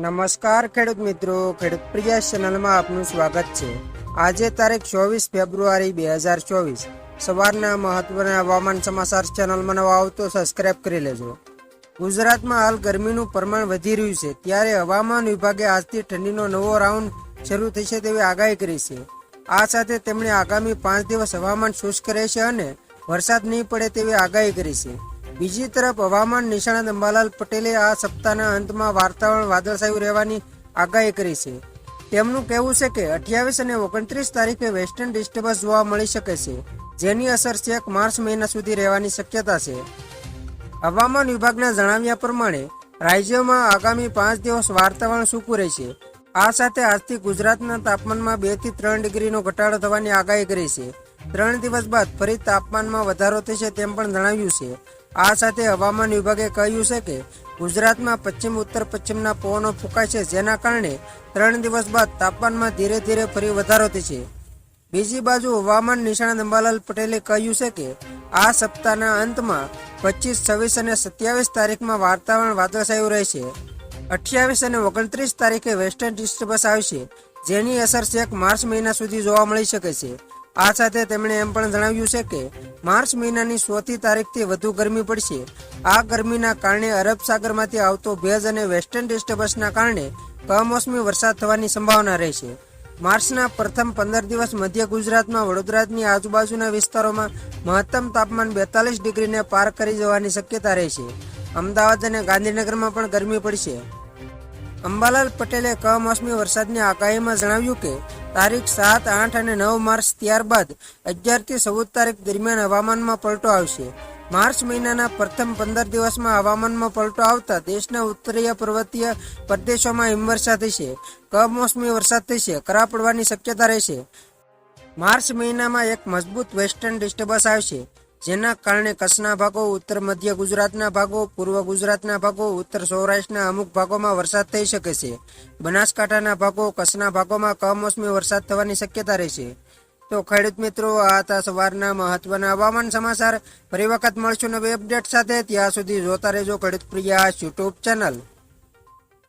નમસ્કાર ખેડૂત મિત્રો, ખેડૂત પ્રિય ચેનલમાં આપનું સ્વાગત છે। આજે તારીખ 24 ફેબ્રુઆરી 2024 સવારના મહત્વના હવામાન સમાચાર ચેનલમાં નવા આવો તો સબસ્ક્રાઇબ કરી લેજો। ગુજરાતમાં હાલ ગરમીનું પ્રમાણ વધી રહ્યું છે, ત્યારે હવામાન વિભાગે આજથી ઠંડીનો નવો રાઉન્ડ શરૂ થશે તેવી આગાહી કરી છે। આ સાથે તેમણે આગામી 5 દિવસ હવામાન શુષ્ક રહેશે અને વરસાદ નહીં પડે તેવી આગાહી કરી છે। બીજી તરફ હવામાન નિષ્ણાત અંબાલાલ પટેલે આ સપ્તાહના અંતમાં વાતાવરણ વાદળછાયું રહેવાની આગાહી કરી છે। તેમનું કહેવું છે કે 28 અને 29 તારીખે વેસ્ટર્ન ડિસ્ટર્બન્સ જોવા મળી શકે છે, જેની અસર છેક માર્ચ મહિના સુધી રહેવાની શક્યતા છે। હવામાન વિભાગના જણાવ્યા પ્રમાણે રાજ્યમાં આગામી 5 દિવસ વાતાવરણ સૂકું રહેશે। આ સાથે આજથી ગુજરાતના તાપમાનમાં 2 થી 3 ડિગ્રીનો ઘટાડો થવાની આગાહી કરી છે। 3 દિવસ બાદ ફરી તાપમાનમાં વધારો થશે તેમ પણ જણાવ્યું છે। આ સાથે હવામાન વિભાગે કહ્યું છે કે ગુજરાતમાં પશ્ચિમ ઉત્તર પશ્ચિમના પવનો ફૂંકાય છે, જેના કારણે 3 દિવસ બાદ તાપમાનમાં ધીરે ધીરે ફરી વધારો થશે। બીજી બાજુ હવામાન નિષ્ણાત અંબાલાલ પટેલે કહ્યું છે કે આ સપ્તાહના અંતમાં 25, 26 અને 27 તારીખમાં વાતાવરણ વાદળછાયું રહેશે। 28 અને 29 તારીખે વેસ્ટર્ન ડિસ્ટર્બન્સ આવશે, જેની અસર છેક માર્ચ મહિના સુધી જોવા મળી શકે છે। આ સાથે તેમણે એમ પણ જણાવ્યું છે કે માર્ચ મહિનાની 100મી તારીખથી વધુ ગરમી પડશે। આ ગરમીના કારણે અરબ સાગરમાંથી આવતો ભેજ અને વેસ્ટર્ન ડિસ્ટર્બન્સના કારણે કમોસમી વરસાદ થવાની સંભાવના રહેશે। માર્ચના પ્રથમ 15 દિવસ મધ્ય ગુજરાતમાં વડોદરાની આજુબાજુના વિસ્તારોમાં મહત્તમ તાપમાન 42 ડિગ્રીને પાર કરી જવાની શક્યતા રહેશે। અમદાવાદ અને ગાંધીનગરમાં પણ ગરમી પડશે। અંબાલાલ પટેલે કમોસમી વરસાદની આગાહીમાં જણાવ્યું કે તારીખ 7, 8 અને 9 માર્ચ ત્યારબાદ 11 થી 14 તારીખ દરમિયાન હવામાનમાં પલટો આવશે। માર્ચ મહિનાના પ્રથમ 15 દિવસમાં હવામાનમાં પલટો આવતા દેશના ઉત્તરીય પર્વતીય પ્રદેશોમાં હિમવર્ષા થશે, કમોસમી વરસાદ થશે, કરા પડવાની શક્યતા રહેશે। માર્ચ મહિનામાં એક મજબૂત વેસ્ટર્ન ડિસ્ટર્બન્સ આવશે, જેના કારણે કચ્છના ભાગો, ઉત્તર મધ્ય ગુજરાતના ભાગો, પૂર્વ ગુજરાતના ભાગો, ઉત્તર સૌરાષ્ટ્રના અમુક ભાગોમાં વરસાદ થઈ શકે છે। બનાસકાંઠાના ભાગો, કચ્છના ભાગોમાં કમોસમી વરસાદ થવાની શક્યતા રહેશે। તો ખેડૂત મિત્રો, આ હતા સવારના મહત્વના હવામાન સમાચાર। ફરી વખત મળશું નવી અપડેટ સાથે, ત્યાં સુધી જોતા રહેજો ખેડૂત પ્રિય યુટ્યુબ ચેનલ।